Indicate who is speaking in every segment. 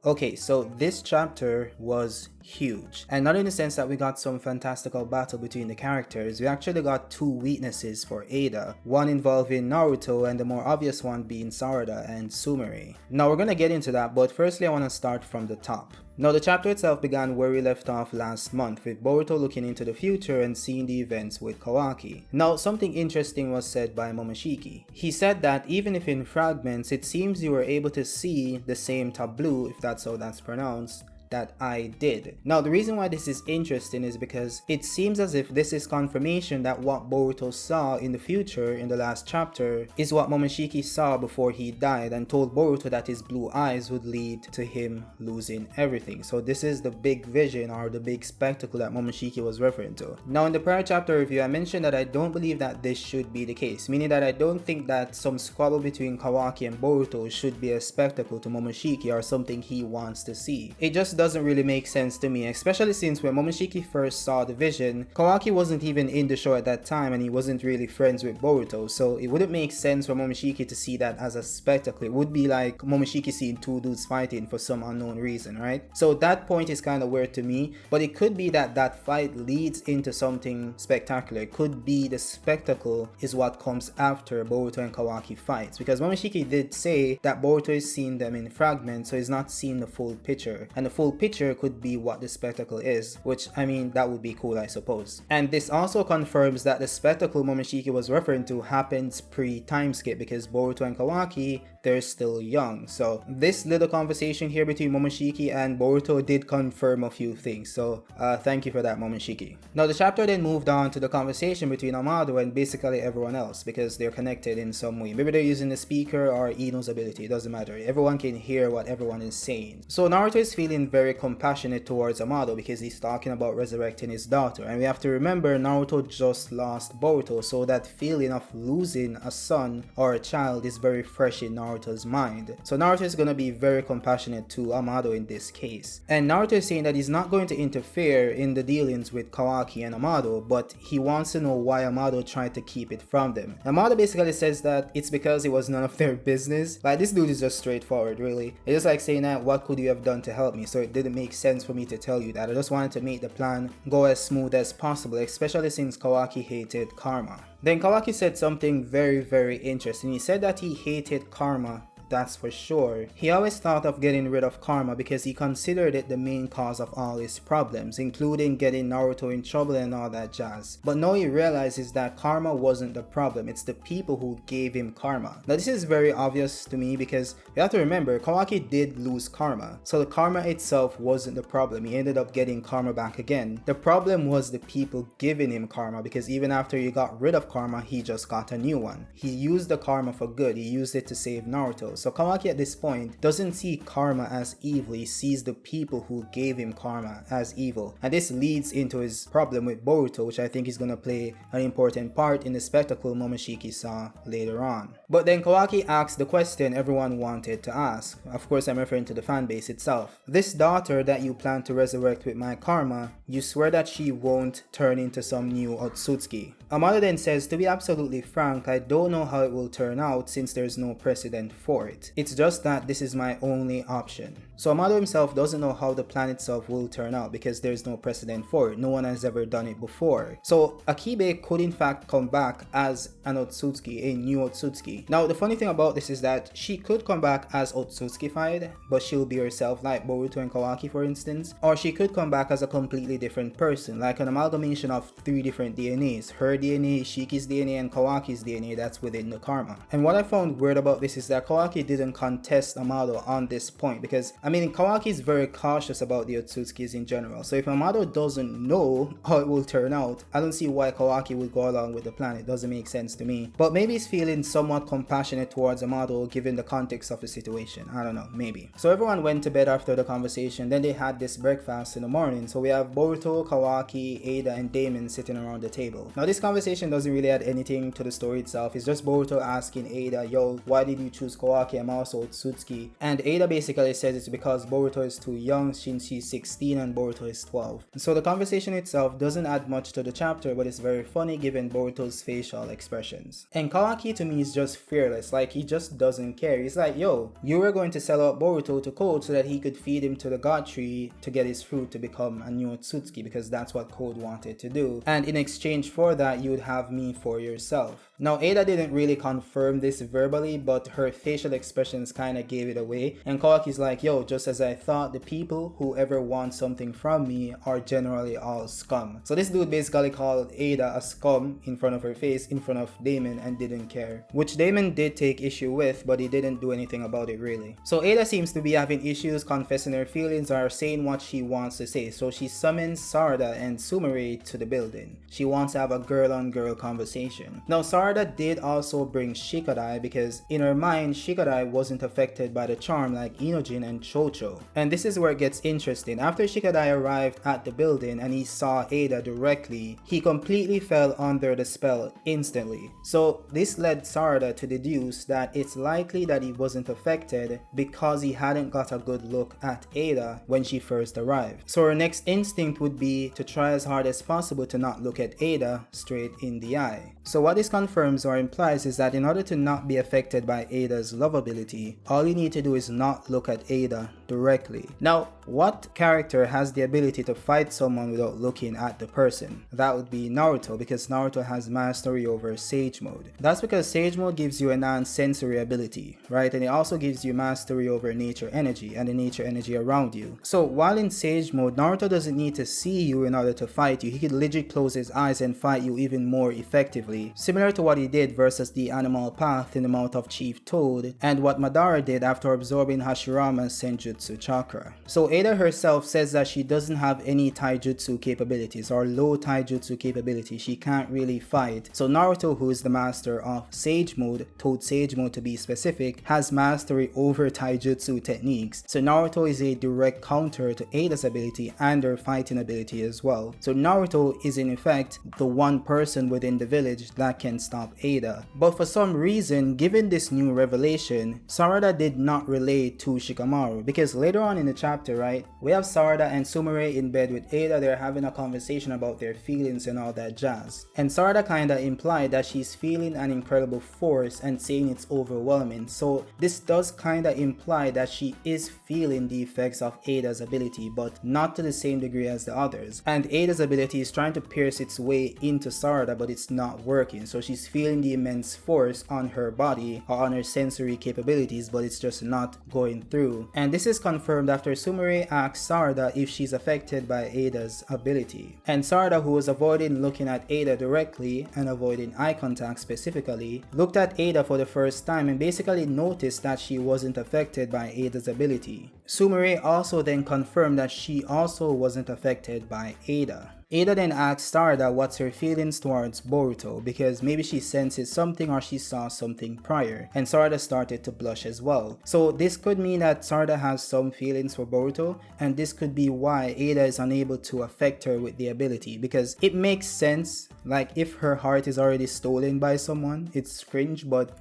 Speaker 1: Okay, so this chapter was huge. And not in the sense that we got some fantastical battle between the characters, we actually got two weaknesses for Eida, one involving Naruto and the more obvious one being Sarada and Sumire. Now we're gonna get into that, but firstly I want to start from the top. Now the chapter itself began where we left off last month, with Boruto looking into the future and seeing the events with Kawaki. Now something interesting was said by Momoshiki. He said that even if in fragments, it seems you were able to see the same tableau, if that's how that's pronounced, that I did. Now the reason why this is interesting is because it seems as if this is confirmation that what Boruto saw in the future in the last chapter is what Momoshiki saw before he died and told Boruto that his blue eyes would lead to him losing everything. So this is the big vision or the big spectacle that Momoshiki was referring to. Now in the prior chapter review I mentioned that I don't believe that this should be the case, meaning that I don't think that some squabble between Kawaki and Boruto should be a spectacle to Momoshiki or something he wants to see. It just doesn't really make sense to me, especially since when Momoshiki first saw the vision, Kawaki wasn't even in the show at that time and he wasn't really friends with Boruto, so it wouldn't make sense for Momoshiki to see that as a spectacle. It would be like Momoshiki seeing two dudes fighting for some unknown reason, right? So that point is kind of weird to me, but it could be that that fight leads into something spectacular. It could be the spectacle is what comes after Boruto and Kawaki fights, because Momoshiki did say that Boruto is seeing them in fragments, so he's not seeing the full picture, and the full picture could be what the spectacle is, which I mean that would be cool I suppose. And this also confirms that the spectacle Momoshiki was referring to happens pre-time skip, because Boruto and Kawaki, they're still young. So this little conversation here between Momoshiki and Boruto did confirm a few things, so thank you for that, Momoshiki. Now the chapter then moved on to the conversation between Amado and basically everyone else, because they're connected in some way. Maybe they're using the speaker or Ino's ability, it doesn't matter. Everyone can hear what everyone is saying. So Naruto is feeling very compassionate towards Amado because he's talking about resurrecting his daughter, and we have to remember Naruto just lost Boruto, so that feeling of losing a son or a child is very fresh in Naruto's mind. So Naruto is going to be very compassionate to Amado in this case, and Naruto is saying that he's not going to interfere in the dealings with Kawaki and Amado, but he wants to know why Amado tried to keep it from them. Amado basically says that it's because it was none of their business. Like, this dude is just straightforward, really. It's just like saying that, what could you have done to help me? So it didn't make sense for me to tell you that. I just wanted to make the plan go as smooth as possible, especially since Kawaki hated karma. Then Kawaki said something very interesting. He said that he hated karma, that's for sure. He always thought of getting rid of karma because he considered it the main cause of all his problems, including getting Naruto in trouble and all that jazz. But now he realizes that karma wasn't the problem, it's the people who gave him karma. Now this is very obvious to me because you have to remember, Kawaki did lose karma, so the karma itself wasn't the problem. He ended up getting karma back again. The problem was the people giving him karma, because even after he got rid of karma, he just got a new one. He used the karma for good, he used it to save Naruto. So Kawaki at this point doesn't see karma as evil, he sees the people who gave him karma as evil. And this leads into his problem with Boruto, which I think is going to play an important part in the spectacle Momoshiki saw later on. But then Kawaki asked the question everyone wanted to ask. Of course I'm referring to the fanbase itself. This daughter that you plan to resurrect with my karma, you swear that she won't turn into some new Otsutsuki. Amado then says, to be absolutely frank, I don't know how it will turn out since there's no precedent for it. It's just that this is my only option. So Amado himself doesn't know how the plan itself will turn out because there's no precedent for it. No one has ever done it before. So Akibe could in fact come back as an Otsutsuki, a new Otsutsuki. Now the funny thing about this is that she could come back as Otsutsukified, but she'll be herself like Boruto and Kawaki for instance. Or she could come back as a completely different person, like an amalgamation of 3 different DNAs. Her DNA, Shiki's DNA, and Kawaki's DNA that's within the karma. And what I found weird about this is that Kawaki didn't contest Amado on this point, because I mean Kawaki is very cautious about the Otsutsukis in general. So if Amado doesn't know how it will turn out, I don't see why Kawaki would go along with the plan. It doesn't make sense to me. But maybe he's feeling somewhat compassionate towards Amado given the context of the situation. I don't know, maybe. So everyone went to bed after the conversation. Then they had this breakfast in the morning. So we have Boruto, Kawaki, Eida, and Damon sitting around the table. Now this conversation doesn't really add anything to the story itself. It's just Boruto asking Eida, yo, why did you choose Kawaki? I'm also Otsutsuki. And Eida basically says it's because Boruto is too young since she's 16 and Boruto is 12. So the conversation itself doesn't add much to the chapter, but it's very funny given Boruto's facial expressions. And Kawaki to me is just fearless, like he just doesn't care. He's like, yo, you were going to sell out Boruto to Code so that he could feed him to the god tree to get his fruit to become a new Otsutsuki, because that's what Code wanted to do. And in exchange for that, you would have me for yourself. Now, Eida didn't really confirm this verbally, but her facial expressions kind of gave it away. And Kawaki's like, yo, just as I thought, the people who ever want something from me are generally all scum. So this dude basically called Eida a scum in front of her face, in front of Damon, and didn't care. Which Damon did take issue with, but he didn't do anything about it really. So Eida seems to be having issues confessing her feelings or saying what she wants to say. So she summons Sarada and Sumire to the building. She wants to have a girl-on-girl conversation. Now, Sarada did also bring Shikadai because in her mind, Shikadai wasn't affected by the charm like Inojin and Chocho. And this is where it gets interesting. After Shikadai arrived at the building and he saw Eida directly, he completely fell under the spell instantly. So this led Sarada to deduce that it's likely that he wasn't affected because he hadn't got a good look at Eida when she first arrived. So her next instinct would be to try as hard as possible to not look at Eida straight in the eye. So what this confirms or implies is that in order to not be affected by Eida's love ability, all you need to do is not look at Eida directly. Now, what character has the ability to fight someone without looking at the person? That would be Naruto, because Naruto has mastery over Sage Mode. That's because Sage Mode gives you a non-sensory ability, right? And it also gives you mastery over nature energy and the nature energy around you. So while in Sage Mode, Naruto doesn't need to see you in order to fight you. He could literally close his eyes and fight you even more effectively, similar to what he did versus the animal path in the mouth of Chief Toad, and what Madara did after absorbing Hashirama's Senjutsu chakra. So Eida herself says that she doesn't have any taijutsu capabilities or low taijutsu capabilities. She can't really fight. So Naruto, who is the master of Sage Mode, Toad Sage Mode to be specific, has mastery over taijutsu techniques. So Naruto is a direct counter to Eida's ability and her fighting ability as well. So Naruto is in effect the one person within the village that can stop Eida. But for some reason, given this new revelation, Sarada did not relate to Shikamaru, because later on in the chapter, right, we have Sarada and Sumire in bed with Eida. They're having a conversation about their feelings and all that jazz. And Sarada kinda implied that she's feeling an incredible force and saying it's overwhelming. So this does kinda imply that she is feeling the effects of Eida's ability, but not to the same degree as the others. And Eida's ability is trying to pierce its way into Sarada, but it's not working. So she's feeling the immense force on her body or on her sensory capabilities, but it's just not going through. And this is confirmed after Sumire asks Sarada if she's affected by Eida's ability. And Sarada, who was avoiding looking at Eida directly and avoiding eye contact specifically, looked at Eida for the first time and basically noticed that she wasn't affected by Eida's ability. Sumire also then confirmed that she also wasn't affected by Eida. Eida then asked Sarada what's her feelings towards Boruto, because maybe she senses something or she saw something prior, and Sarada started to blush as well. So this could mean that Sarada has some feelings for Boruto, and this could be why Eida is unable to affect her with the ability, because it makes sense. Like, if her heart is already stolen by someone, it's cringe, but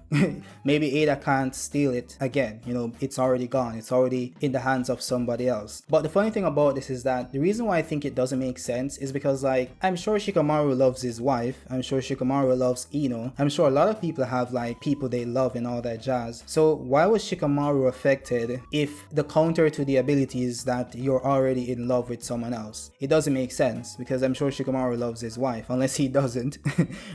Speaker 1: maybe Eida can't steal it again. You know, it's already gone. It's already in the hands of somebody else. But the funny thing about this is that the reason why I think it doesn't make sense is because, like, I'm sure Shikamaru loves his wife. I'm sure Shikamaru loves Ino. I'm sure a lot of people have, like, people they love and all that jazz. So why was Shikamaru affected if the counter to the ability is that you're already in love with someone else? It doesn't make sense, because I'm sure Shikamaru loves his wife, unless he doesn't.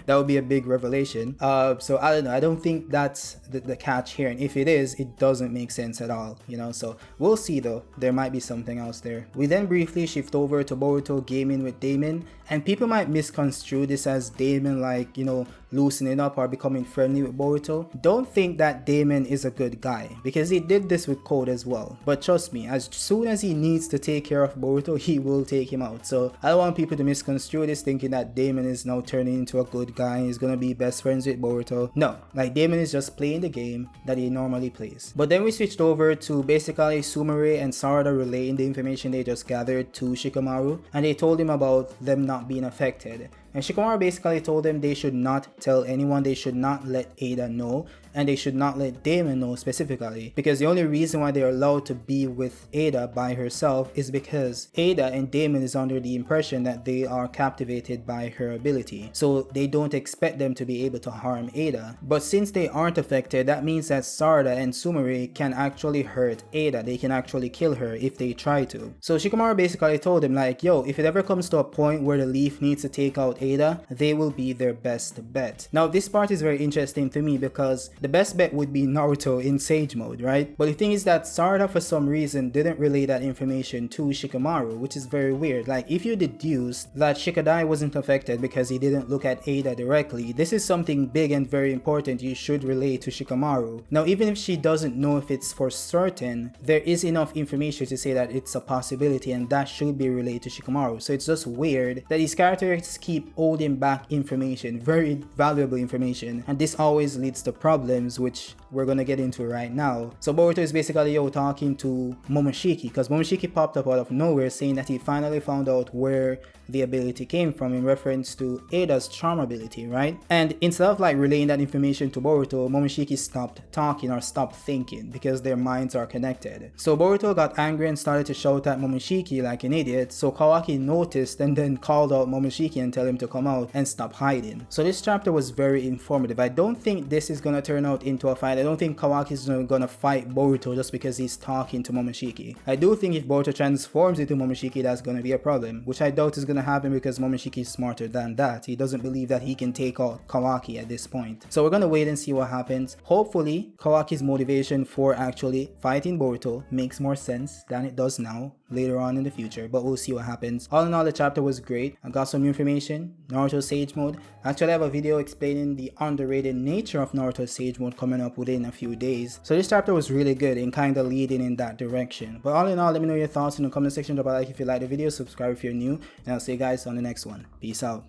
Speaker 1: That would be a big revelation. So I don't know. I don't think that's the catch here, and if it is, it doesn't make sense at all, you know. So we'll see though. There might be something else there. We then briefly shift over to Boruto gaming with Damon, and people might misconstrue this as Damon, like, you know, loosening up or becoming friendly with Boruto. Don't think that Damon is a good guy, because he did this with Code as well. But trust me, as soon as he needs to take care of Boruto, he will take him out. So I don't want people to misconstrue this thinking that Damon is now turning into a good guy and he's gonna be best friends with Boruto. No, like, Damon is just playing the game that he normally plays. But then we switched over to basically Sumire and Sarada relaying the information they just gathered to Shikamaru, and they told him about them not being affected. And Shikamaru basically told them they should not tell anyone, they should not let Eida know, and they should not let Damon know specifically, because the only reason why they're allowed to be with Eida by herself is because Eida and Damon is under the impression that they are captivated by her ability, so they don't expect them to be able to harm Eida. But since they aren't affected, that means that Sarada and Sumire can actually hurt Eida. They can actually kill her if they try to. So Shikamaru basically told him like, yo, if it ever comes to a point where the Leaf needs to take out Eida, they will be their best bet. Now this part is very interesting to me because the best bet would be Naruto in Sage Mode, right? But the thing is that Sarada for some reason didn't relay that information to Shikamaru, which is very weird. Like, if you deduce that Shikadai wasn't affected because he didn't look at Eida directly, this is something big and very important you should relay to Shikamaru. Now even if she doesn't know if it's for certain, there is enough information to say that it's a possibility, and that should be relayed to Shikamaru. So it's just weird that these characters keep holding back information, very valuable information, and this always leads to problems, which we're gonna get into right now. So Boruto is basically talking to Momoshiki, because Momoshiki popped up out of nowhere saying that he finally found out where the ability came from in reference to Eida's charm ability, right? And instead of like relaying that information to Boruto, Momoshiki stopped talking or stopped thinking because their minds are connected. So Boruto got angry and started to shout at Momoshiki like an idiot, so Kawaki noticed and then called out Momoshiki and tell him to come out and stop hiding. So this chapter was very informative. I don't think this is gonna turn out into a fight. I don't think Kawaki is gonna fight Boruto just because he's talking to Momoshiki. I do think if Boruto transforms into Momoshiki, that's gonna be a problem, which I doubt is gonna happen because Momoshiki is smarter than that. He doesn't believe that he can take out Kawaki at this point. So we're gonna wait and see what happens. Hopefully, Kawaki's motivation for actually fighting Boruto makes more sense than it does now later on in the future, but we'll see what happens. All in all, the chapter was great. I got some new information. Naruto Sage Mode. Actually, I have a video explaining the underrated nature of Naruto Sage Mode coming up within a few days. So this chapter was really good and kind of leading in that direction. But all in all, let me know your thoughts in the comment section. Drop a like if you like the video, subscribe if you're new, and I'll see you guys on the next one. Peace out.